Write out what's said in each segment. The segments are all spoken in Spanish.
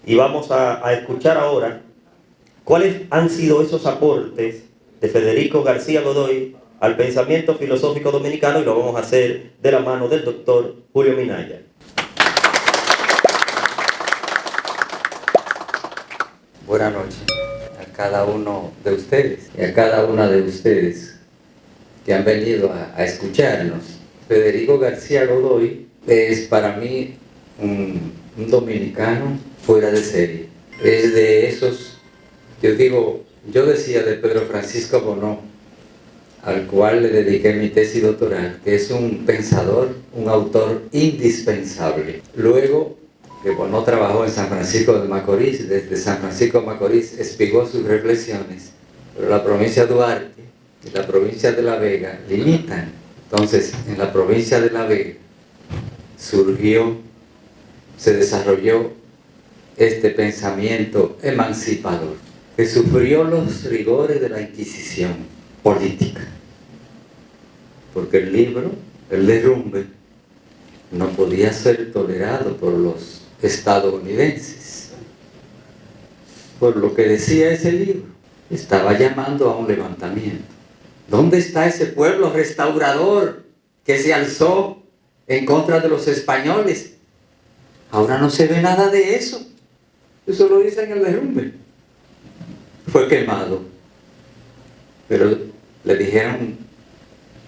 y vamos a escuchar ahora cuáles han sido esos aportes de Federico García Godoy al pensamiento filosófico dominicano, y lo vamos a hacer de la mano del doctor Julio Minaya. Buenas noches a cada uno de ustedes y a cada una de ustedes que han venido a escucharnos. Federico García Godoy es para mí un dominicano fuera de serie. Es de esos, yo decía de Pedro Francisco Bono, al cual le dediqué mi tesis doctoral, que es un pensador, un autor indispensable. Luego que Bono trabajó en San Francisco de Macorís, desde San Francisco de Macorís espigó sus reflexiones, pero la provincia de Duarte y la provincia de La Vega limitan. Entonces, en la provincia de La Vega se desarrolló este pensamiento emancipador, que sufrió los rigores de la Inquisición política, porque el derrumbe, no podía ser tolerado por los estadounidenses. Por lo que decía ese libro, estaba llamando a un levantamiento. ¿Dónde está ese pueblo restaurador que se alzó en contra de los españoles? Ahora no se ve nada de eso. Eso lo dice en el derrumbe. Fue quemado. Pero le dijeron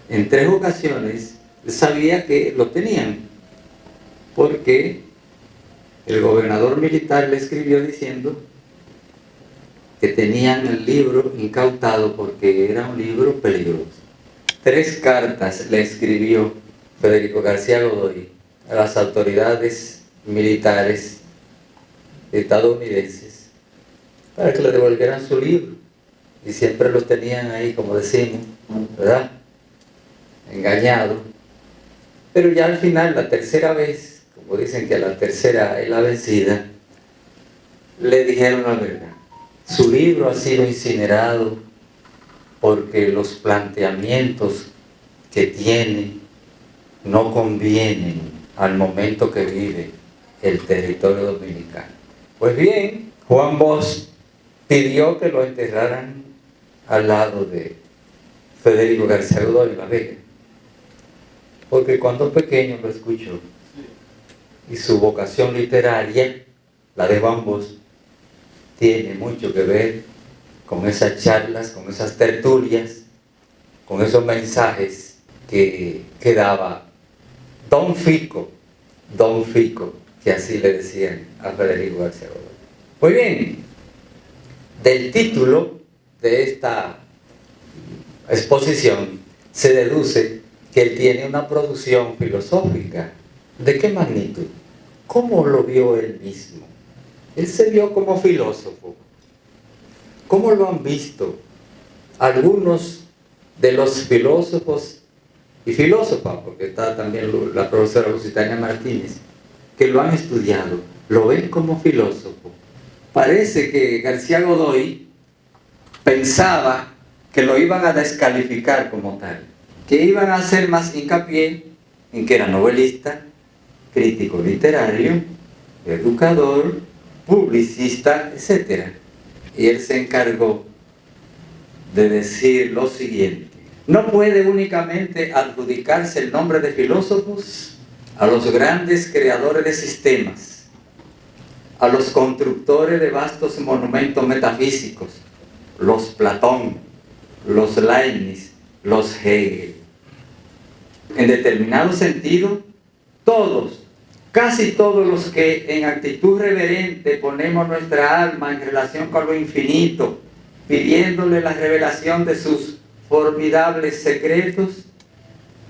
en 3 ocasiones, sabía que lo tenían, porque el gobernador militar le escribió diciendo que tenían el libro incautado porque era un libro peligroso. 3 cartas le escribió Federico García Godoy a las autoridades militares estadounidenses para que le devolvieran su libro, y siempre lo tenían ahí, como decimos, ¿verdad?, engañado. Pero ya al final, la tercera vez, como dicen que la tercera es la vencida, le dijeron la verdad. Su libro ha sido incinerado porque los planteamientos que tiene no convienen al momento que vive el territorio dominicano. Pues bien, Juan Bosch pidió que lo enterraran al lado de Federico García Godoy en La Vega, porque cuando pequeño lo escuchó, y su vocación literaria, la de Juan Bosch, tiene mucho que ver con esas charlas, con esas tertulias, con esos mensajes que daba Don Fico, que así le decían a Federico García Godoy. Pues bien, del título de esta exposición se deduce que él tiene una producción filosófica. ¿De qué magnitud? ¿Cómo lo vio él mismo? Él se vio como filósofo. ¿Cómo lo han visto algunos de los filósofos y filósofas? Porque está también la profesora Lusitania Martínez, que lo han estudiado. Lo ven como filósofo. Parece que García Godoy pensaba que lo iban a descalificar como tal, que iban a hacer más hincapié en que era novelista, crítico literario, educador, publicista, etc. Y él se encargó de decir lo siguiente: no puede únicamente adjudicarse el nombre de filósofos a los grandes creadores de sistemas, a los constructores de vastos monumentos metafísicos, los Platón, los Leibniz, los Hegel. En determinado sentido, casi todos los que en actitud reverente ponemos nuestra alma en relación con lo infinito, pidiéndole la revelación de sus formidables secretos,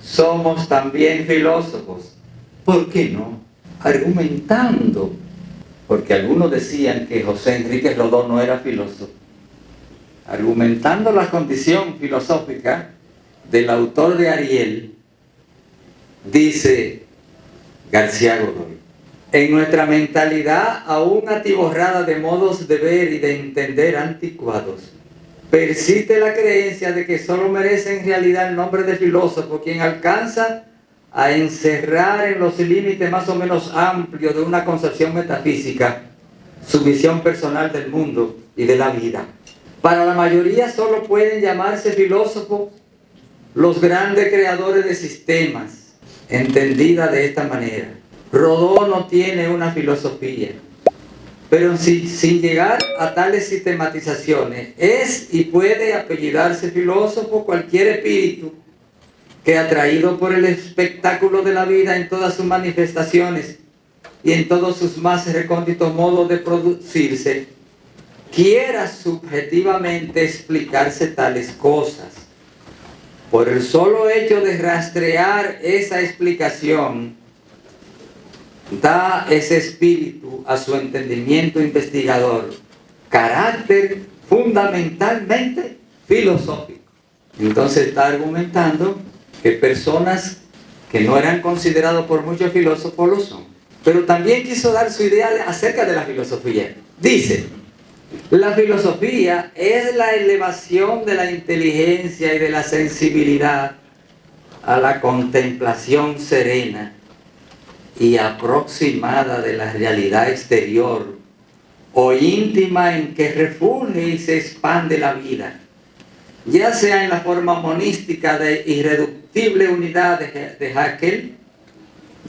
somos también filósofos. ¿Por qué no? Argumentando, porque algunos decían que José Enrique Rodó no era filósofo, argumentando la condición filosófica del autor de Ariel, dice García Godoy: en nuestra mentalidad aún atiborrada de modos de ver y de entender anticuados, persiste la creencia de que solo merece en realidad el nombre de filósofo quien alcanza a encerrar en los límites más o menos amplios de una concepción metafísica su visión personal del mundo y de la vida. Para la mayoría solo pueden llamarse filósofos los grandes creadores de sistemas, entendida de esta manera. Rodó no tiene una filosofía, pero sin llegar a tales sistematizaciones, es y puede apellidarse filósofo cualquier espíritu que, atraído por el espectáculo de la vida en todas sus manifestaciones y en todos sus más recónditos modos de producirse, quiera subjetivamente explicarse tales cosas. Por el solo hecho de rastrear esa explicación, da ese espíritu a su entendimiento investigador carácter fundamentalmente filosófico. Entonces está argumentando que personas que no eran considerados por muchos filósofos lo son. Pero también quiso dar su idea acerca de la filosofía. Dice: la filosofía es la elevación de la inteligencia y de la sensibilidad a la contemplación serena y aproximada de la realidad exterior o íntima en que refulge y se expande la vida, ya sea en la forma monística de irreductible unidad de Haeckel,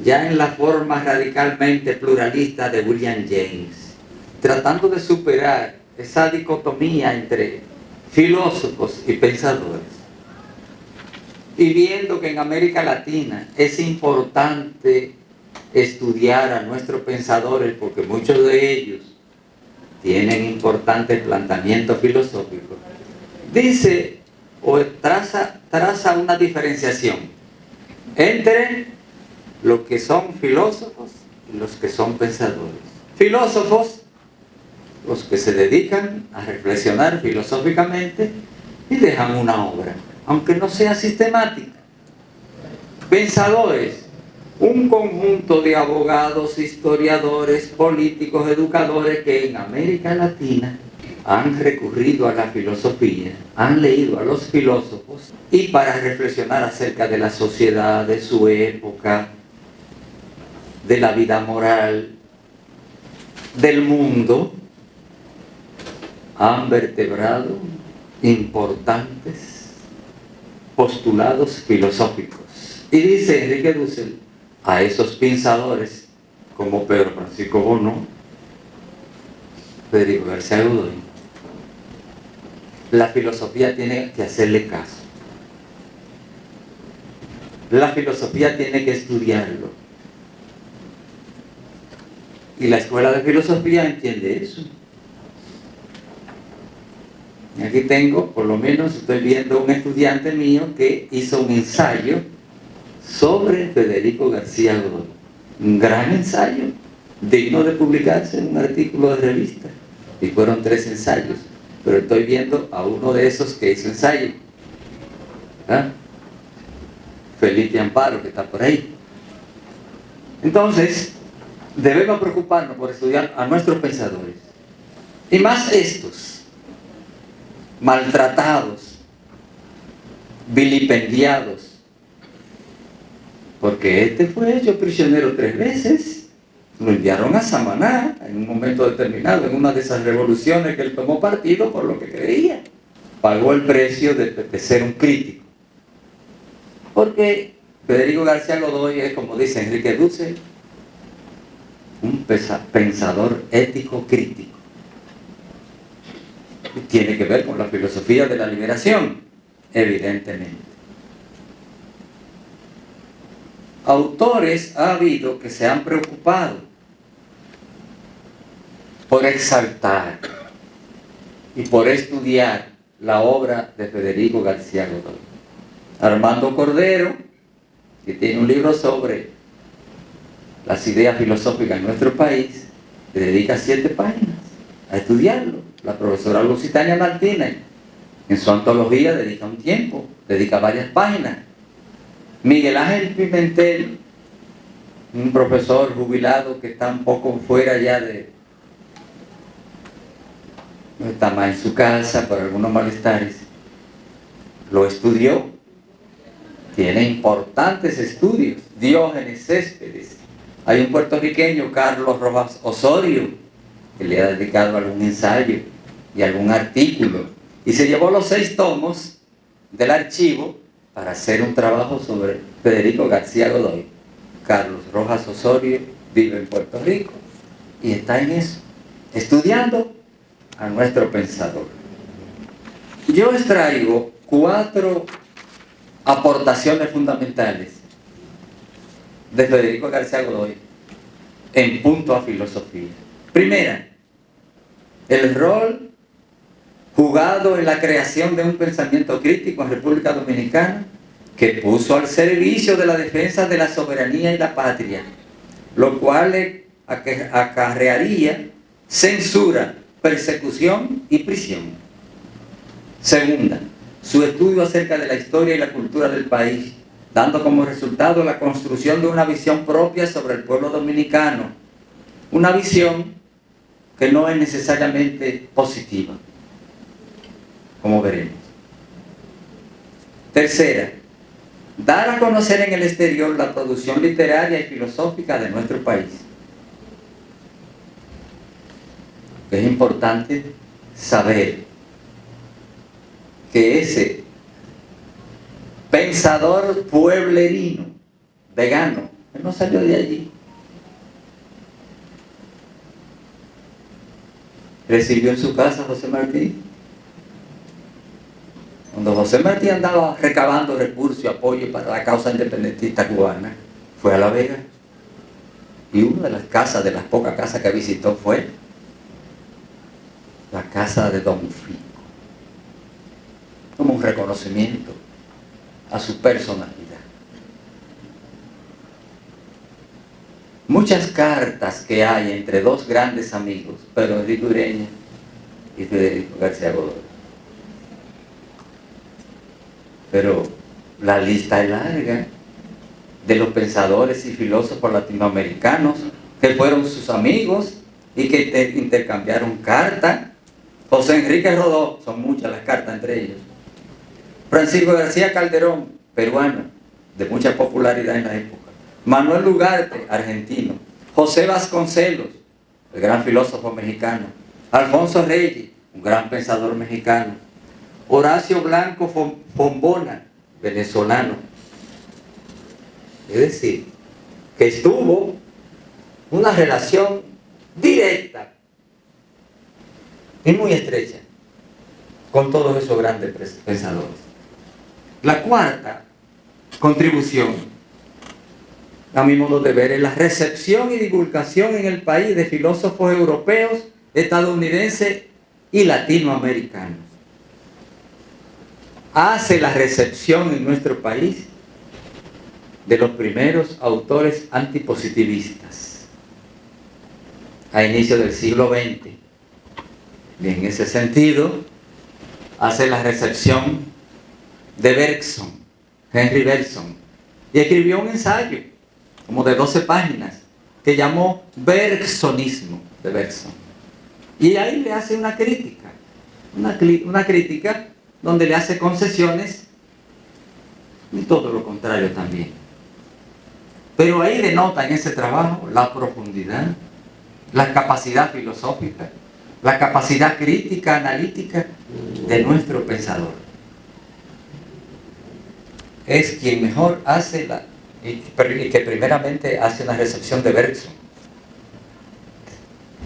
ya en la forma radicalmente pluralista de William James, tratando de superar esa dicotomía entre filósofos y pensadores, y viendo que en América Latina es importante estudiar a nuestros pensadores, porque muchos de ellos tienen importantes planteamientos filosóficos. Dice o traza una diferenciación entre los que son filósofos y los que son pensadores. Filósofos, los que se dedican a reflexionar filosóficamente y dejan una obra, aunque no sea sistemática. Pensadores, un conjunto de abogados, historiadores, políticos, educadores que en América Latina han recurrido a la filosofía, han leído a los filósofos, y para reflexionar acerca de la sociedad, de su época, de la vida moral, del mundo, han vertebrado importantes postulados filosóficos. Y dice Enrique Dussel a esos pensadores como Pedro Francisco Bono, Federico García Godoy: la filosofía tiene que hacerle caso, la filosofía tiene que estudiarlo, y la escuela de filosofía entiende eso. Y aquí tengo, por lo menos estoy viendo un estudiante mío que hizo un ensayo sobre Federico García Godoy, un gran ensayo digno de publicarse en un artículo de revista, y fueron 3 ensayos, pero estoy viendo a uno de esos que hizo ensayo, Felipe Amparo, que está por ahí. Entonces debemos preocuparnos por estudiar a nuestros pensadores, y más estos maltratados, vilipendiados, porque este fue hecho prisionero 3 veces, lo enviaron a Samaná en un momento determinado, en una de esas revoluciones que él tomó partido por lo que creía, pagó el precio de ser un crítico, porque Federico García Godoy es, como dice Enrique Dussel, un pensador ético crítico. Y tiene que ver con la filosofía de la liberación, evidentemente. Autores ha habido que se han preocupado por exaltar y por estudiar la obra de Federico García Godoy. Armando Cordero, que tiene un libro sobre las ideas filosóficas en nuestro país, le dedica 7 páginas a estudiarlo. La profesora Lusitania Martínez, en su antología, dedica un tiempo, dedica varias páginas. Miguel Ángel Pimentel, un profesor jubilado que está un poco fuera ya no está más en su casa por algunos malestares, lo estudió, tiene importantes estudios. Diógenes Céspedes, hay un puertorriqueño, Carlos Rojas Osorio, que le ha dedicado algún ensayo y algún artículo, y se llevó los 6 tomos del archivo para hacer un trabajo sobre Federico García Godoy. Carlos Rojas Osorio vive en Puerto Rico y está en eso, estudiando a nuestro pensador. Yo extraigo 4 aportaciones fundamentales de Federico García Godoy en punto a filosofía. Primera, el rol jugado en la creación de un pensamiento crítico en República Dominicana que puso al servicio de la defensa de la soberanía y la patria, lo cual le acarrearía censura, persecución y prisión. Segunda, su estudio acerca de la historia y la cultura del país, dando como resultado la construcción de una visión propia sobre el pueblo dominicano, una visión que no es necesariamente positiva, como veremos. Tercera, dar a conocer en el exterior la producción literaria y filosófica de nuestro país. Es importante saber que ese pensador pueblerino, vegano, él no salió de allí. Recibió en su casa a José Martí. Cuando José Martí andaba recabando recursos y apoyo para la causa independentista cubana, fue a La Vega. Y una de las casas, de las pocas casas que visitó, fue la casa de Don Fico, como un reconocimiento a su personalidad. Muchas cartas que hay entre 2 grandes amigos, Pedro Enrique Ureña y Federico García Godoy. Pero la lista es larga de los pensadores y filósofos latinoamericanos que fueron sus amigos y que intercambiaron cartas. José Enrique Rodó, son muchas las cartas entre ellos. Francisco García Calderón, peruano, de mucha popularidad en la época. Manuel Ugarte, argentino. José Vasconcelos, el gran filósofo mexicano. Alfonso Reyes, un gran pensador mexicano. Horacio Blanco Fombona, venezolano. Es decir, que estuvo una relación directa y muy estrecha con todos esos grandes pensadores. La cuarta contribución, a mi modo de ver, es la recepción y divulgación en el país de filósofos europeos, estadounidenses y latinoamericanos. Hace la recepción en nuestro país de los primeros autores antipositivistas a inicios del siglo XX. Y en ese sentido, hace la recepción de Bergson, Henry Bergson, y escribió un ensayo como de 12 páginas que llamó Bergsonismo de Bergson. Y ahí le hace una crítica, una crítica donde le hace concesiones y todo lo contrario también. Pero ahí denota en ese trabajo la profundidad, la capacidad filosófica, la capacidad crítica, analítica de nuestro pensador. Es quien mejor hace y que primeramente hace una recepción de Bergson.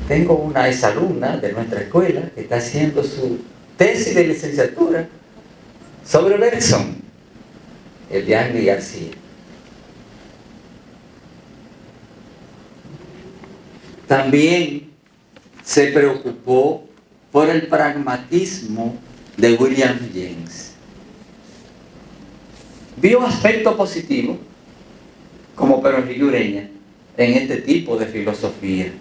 Tengo una exalumna de nuestra escuela que está haciendo su tesis de licenciatura sobre Bergson, Eliane García. También se preocupó por el pragmatismo de William James. Vio aspecto positivo, como Pedro Enrique Ureña, en este tipo de filosofía.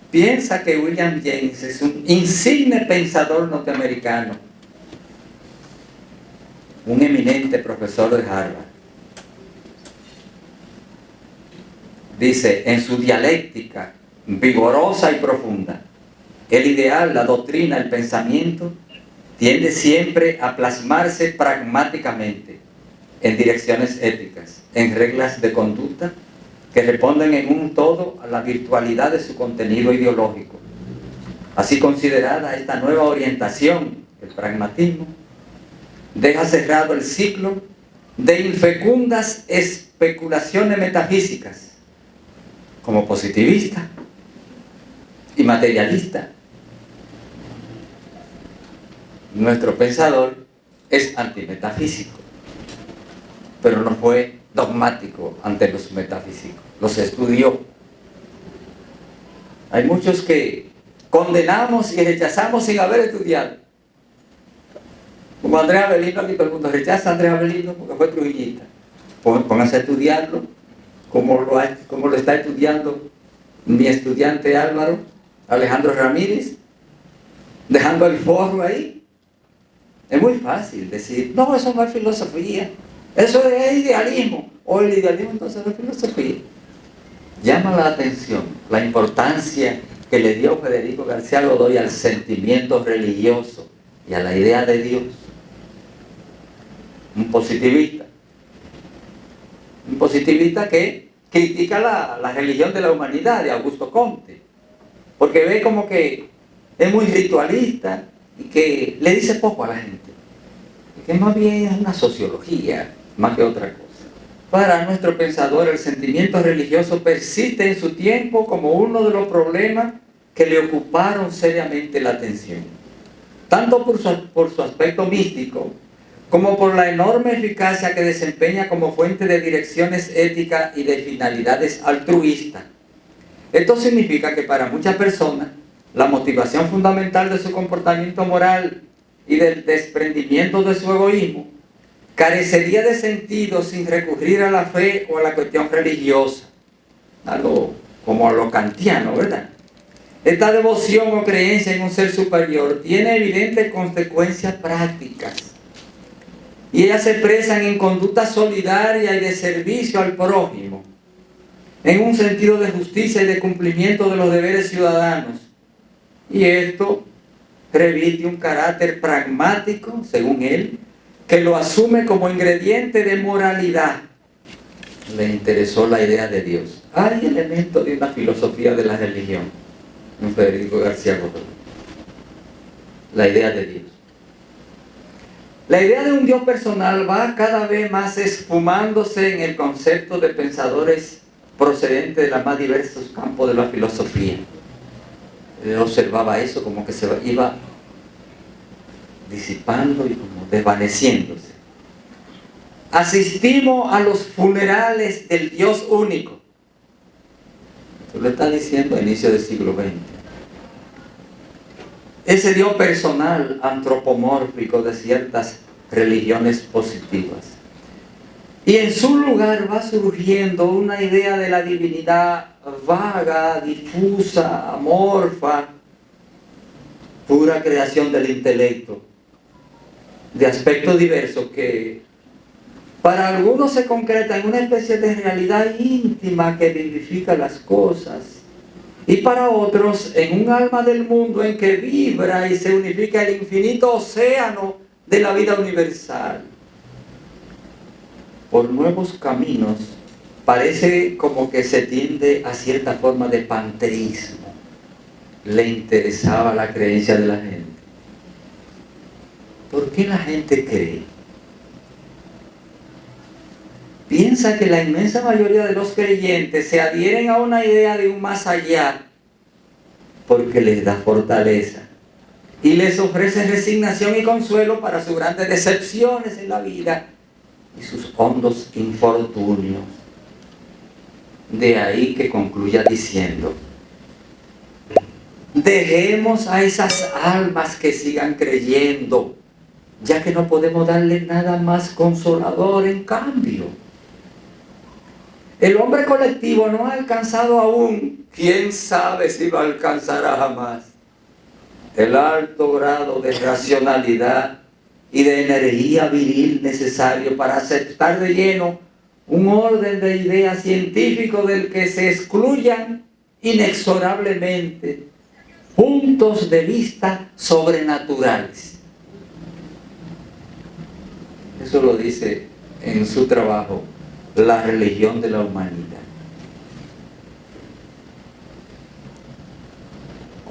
Piensa que William James es un insigne pensador norteamericano, un eminente profesor de Harvard. Dice, en su dialéctica vigorosa y profunda, el ideal, la doctrina, el pensamiento tiende siempre a plasmarse pragmáticamente en direcciones éticas, en reglas de conducta que responden en un todo a la virtualidad de su contenido ideológico, Así considerada, esta nueva orientación, el pragmatismo, deja cerrado el ciclo de infecundas especulaciones metafísicas, como positivista y materialista. Nuestro pensador es antimetafísico, pero no fue dogmático ante los metafísicos, los estudió. Hay muchos que condenamos y rechazamos sin haber estudiado. Como Andrés Avelino, aquí todo el mundo rechaza a Andrés Avelino porque fue trujillista. Pónganse a estudiarlo, como lo está estudiando mi estudiante Álvaro, Alejandro Ramírez, dejando el forro ahí. Es muy fácil decir, no, eso no es filosofía, eso es idealismo. O el idealismo entonces no es filosofía. Llama la atención la importancia que le dio Federico García Godoy al sentimiento religioso y a la idea de Dios. Un positivista que critica la religión de la humanidad de Augusto Comte, porque ve como que es muy ritualista y que le dice poco a la gente, y que más bien es una sociología más que otra cosa. Para nuestro pensador, el sentimiento religioso persiste en su tiempo como uno de los problemas que le ocuparon seriamente la atención, tanto por su aspecto místico, como por la enorme eficacia que desempeña como fuente de direcciones éticas y de finalidades altruistas. Esto significa que para muchas personas, la motivación fundamental de su comportamiento moral y del desprendimiento de su egoísmo carecería de sentido sin recurrir a la fe o a la cuestión religiosa, como a lo kantiano, ¿verdad? Esta devoción o creencia en un ser superior tiene evidentes consecuencias prácticas y ellas se expresan en conducta solidaria y de servicio al prójimo, en un sentido de justicia y de cumplimiento de los deberes ciudadanos. Y esto reviste un carácter pragmático, según él, que lo asume como ingrediente de moralidad. Le interesó la idea de Dios. Hay elementos de una filosofía de la religión en Federico García Godoy. La idea de Dios. La idea de un Dios personal va cada vez más esfumándose en el concepto de pensadores procedentes de los más diversos campos de la filosofía. Él observaba eso como que se iba disipando y como desvaneciéndose. Asistimos a los funerales del Dios único. Esto lo está diciendo a inicio del siglo XX. Ese Dios personal, antropomórfico de ciertas religiones positivas. Y en su lugar va surgiendo una idea de la divinidad vaga, difusa, amorfa, pura creación del intelecto, de aspectos diversos que para algunos se concreta en una especie de realidad íntima que vivifica las cosas, y para otros en un alma del mundo en que vibra y se unifica el infinito océano de la vida universal. Por nuevos caminos parece como que se tiende a cierta forma de panteísmo. Le interesaba la creencia de la gente. ¿Por qué la gente cree? Piensa que la inmensa mayoría de los creyentes se adhieren a una idea de un más allá porque les da fortaleza y les ofrece resignación y consuelo para sus grandes decepciones en la vida y sus hondos infortunios. De ahí que concluya diciendo: dejemos a esas almas que sigan creyendo, ya que no podemos darle nada más consolador en cambio. El hombre colectivo no ha alcanzado aún, quién sabe si lo alcanzará jamás, el alto grado de racionalidad y de energía viril necesario para aceptar de lleno un orden de ideas científico del que se excluyan inexorablemente puntos de vista sobrenaturales. Eso lo dice en su trabajo La religión de la humanidad.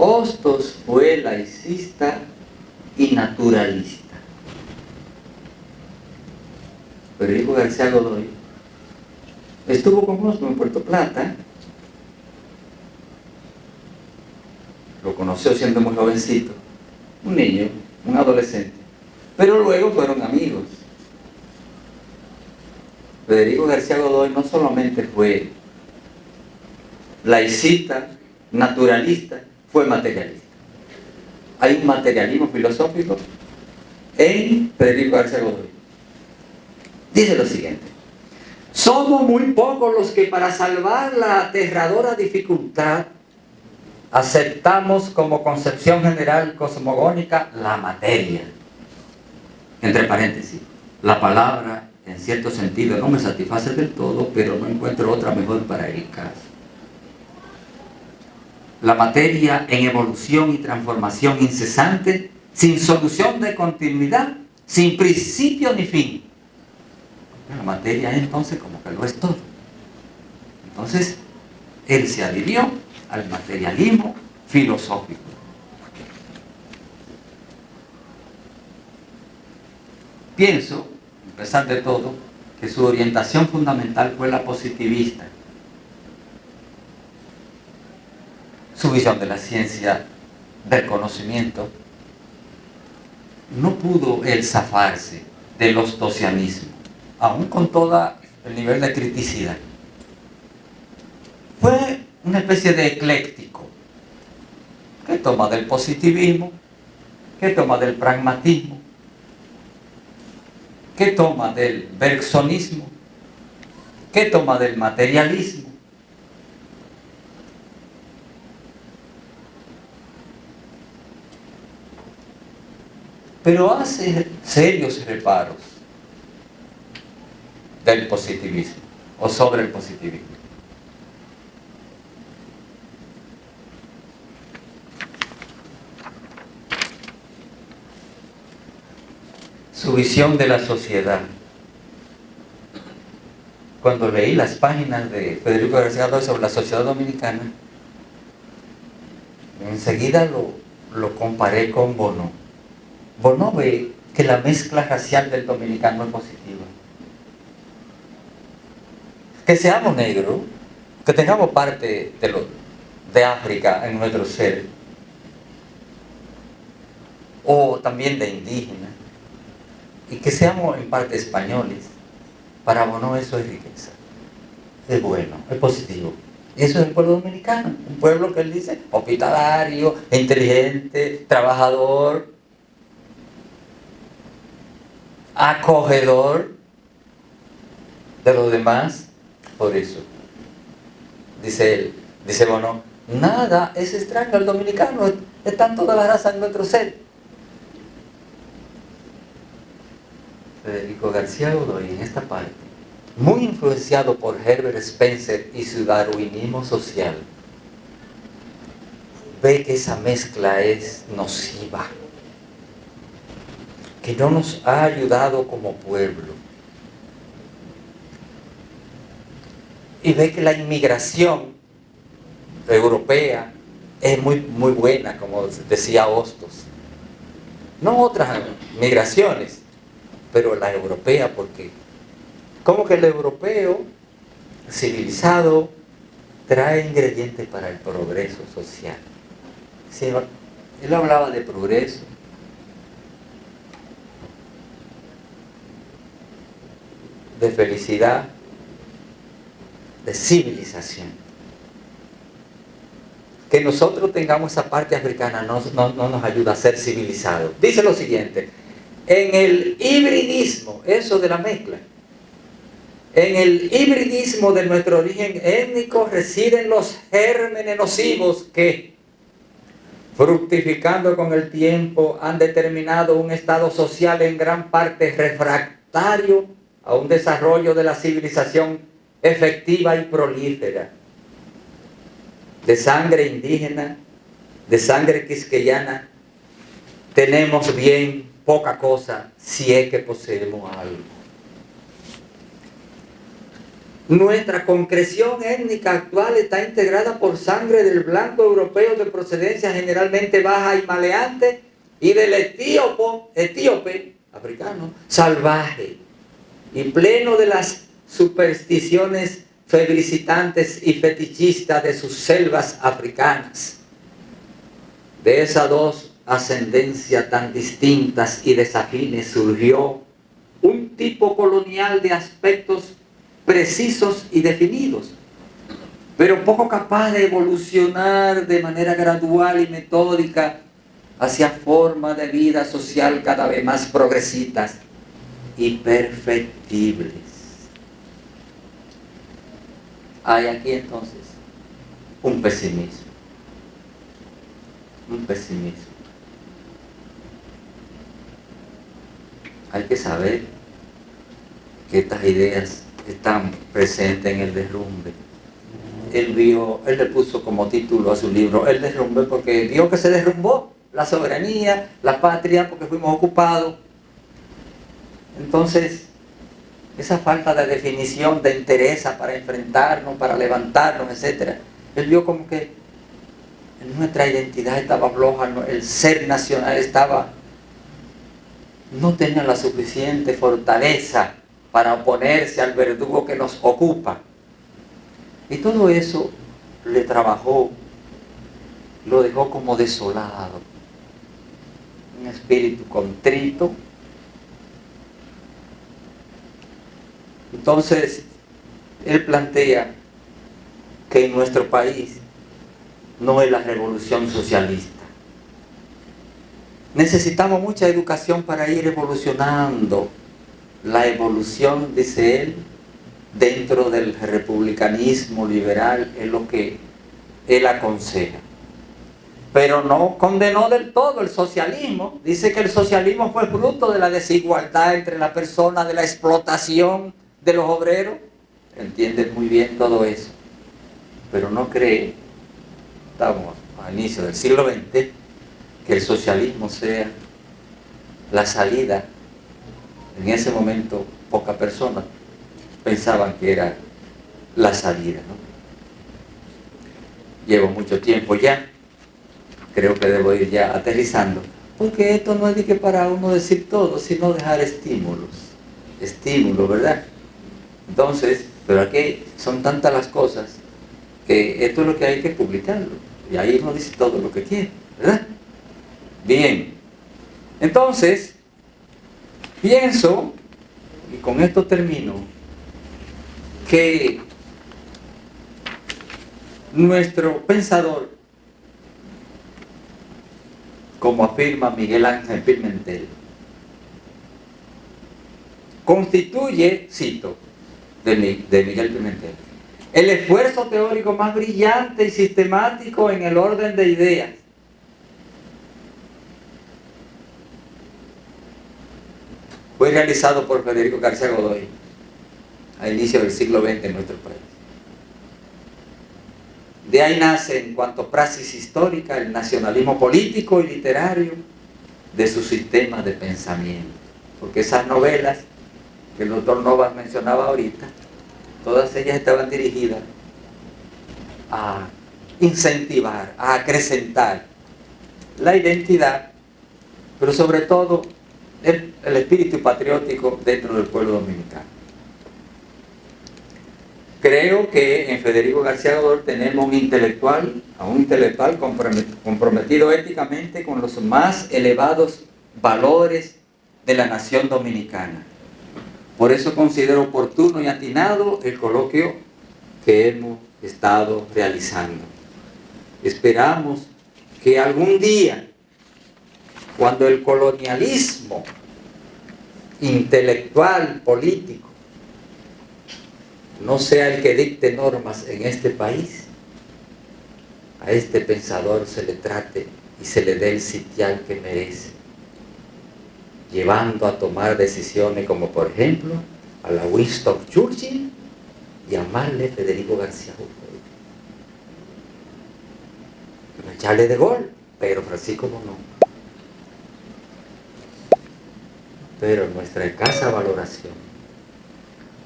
Hostos fue laicista y naturalista. Federico García Godoy estuvo con Hostos en Puerto Plata. Lo conoció siendo muy jovencito, un niño, un adolescente, pero luego fueron amigos. Federico García Godoy no solamente fue laicista, naturalista, fue materialista. Hay un materialismo filosófico en Federico García Godoy. Dice lo siguiente: somos muy pocos los que para salvar la aterradora dificultad aceptamos como concepción general cosmogónica la materia. Entre paréntesis, la palabra en cierto sentido no me satisface del todo, pero no encuentro otra mejor para el caso. La materia en evolución y transformación incesante, sin solución de continuidad, sin principio ni fin. La materia entonces como que lo es todo. Entonces, él se adhirió al materialismo filosófico. Pienso, a pesar de todo, que su orientación fundamental fue la positivista. Su visión de la ciencia del conocimiento. No pudo él zafarse del ostosianismo, aún con todo el nivel de criticidad. Fue una especie de ecléctico, que toma del positivismo, que toma del pragmatismo, que toma del bergsonismo, que toma del materialismo. Pero hace serios reparos del positivismo o sobre el positivismo. Su visión de la sociedad. Cuando leí las páginas de Federico García Godoy sobre la sociedad dominicana, enseguida lo comparé con Bono. Bono ve que la mezcla racial del dominicano es positiva. Que seamos negros, que tengamos parte de África en nuestro ser, o también de indígenas, y que seamos en parte españoles, para Bono eso es riqueza, es bueno, es positivo. Y eso es el pueblo dominicano, un pueblo que él dice hospitalario, inteligente, trabajador, acogedor de los demás. Por eso, dice él, dice Bono, nada es extraño al dominicano, están todas las razas en nuestro ser. Federico García Godoy en esta parte, muy influenciado por Herbert Spencer y su darwinismo social, ve que esa mezcla es nociva, que no nos ha ayudado como pueblo, y ve que la inmigración europea es muy buena, como decía Hostos, no otras migraciones, pero la europea, porque como que el europeo civilizado trae ingredientes para el progreso social. Sí, él hablaba de progreso, de felicidad, de civilización. Que nosotros tengamos esa parte africana no nos ayuda a ser civilizados. Dice lo siguiente: en el hibridismo, eso de la mezcla, en el hibridismo de nuestro origen étnico residen los gérmenes nocivos que, fructificando con el tiempo, han determinado un estado social en gran parte refractario a un desarrollo de la civilización efectiva y prolífera. De sangre indígena, de sangre quisqueyana, tenemos bien poca cosa si es que poseemos algo. Nuestra concreción étnica actual está integrada por sangre del blanco europeo de procedencia generalmente baja y maleante y del etíope, africano, salvaje y pleno de las supersticiones febricitantes y fetichistas de sus selvas africanas. De esas dos ascendencias tan distintas y desafines surgió un tipo colonial de aspectos precisos y definidos, pero poco capaz de evolucionar de manera gradual y metódica hacia formas de vida social cada vez más progresistas y perfectibles. Hay aquí entonces un pesimismo. Un pesimismo. Hay que saber que estas ideas están presentes en el derrumbe. Él le puso como título a su libro El derrumbe porque vio que se derrumbó la soberanía, la patria, porque fuimos ocupados. Entonces, esa falta de definición, de interés para enfrentarnos, para levantarnos, etc. Él vio como que nuestra identidad estaba floja, el ser nacional no tenía la suficiente fortaleza para oponerse al verdugo que nos ocupa. Y todo eso le trabajó, lo dejó como desolado, un espíritu contrito. Entonces, él plantea que en nuestro país no es la revolución socialista. Necesitamos mucha educación para ir evolucionando. La evolución, dice él, dentro del republicanismo liberal es lo que él aconseja. Pero no condenó del todo el socialismo. Dice que el socialismo fue fruto de la desigualdad entre la persona, de la explotación de los obreros. Entiende muy bien todo eso. Pero no cree, estamos a inicio del siglo XX, que el socialismo sea la salida. En ese momento, pocas personas pensaban que era la salida, ¿no? Llevo mucho tiempo ya, creo que debo ir ya aterrizando, porque esto no es de que para uno decir todo, sino dejar estímulos, ¿verdad? Entonces, pero aquí son tantas las cosas que esto es lo que hay que publicarlo, y ahí uno dice todo lo que quiere, ¿verdad? Bien, entonces, pienso, y con esto termino, que nuestro pensador, como afirma Miguel Ángel Pimentel, constituye, cito, de Miguel Pimentel, el esfuerzo teórico más brillante y sistemático en el orden de ideas. Fue realizado por Federico García Godoy a inicio del siglo XX en nuestro país. De ahí nace, en cuanto a praxis histórica, el nacionalismo político y literario de su sistema de pensamiento. Porque esas novelas que el doctor Novas mencionaba ahorita, todas ellas estaban dirigidas a incentivar, a acrecentar la identidad, pero sobre todo el espíritu patriótico dentro del pueblo dominicano. Creo que en Federico García Godoy tenemos un intelectual comprometido éticamente con los más elevados valores de la nación dominicana. Por eso considero oportuno y atinado el coloquio que hemos estado realizando. Esperamos que algún día, cuando el colonialismo intelectual, político, no sea el que dicte normas en este país, a este pensador se le trate y se le dé el sitial que merece, llevando a tomar decisiones como, por ejemplo, a la Winston Churchill y a Marle Federico García Godoy. A Charles de Gaulle, pero Francisco no. Pero nuestra escasa valoración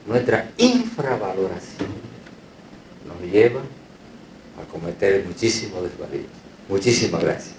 nuestra infravaloración nos lleva a cometer muchísimos desvaríos. Muchísimas gracias.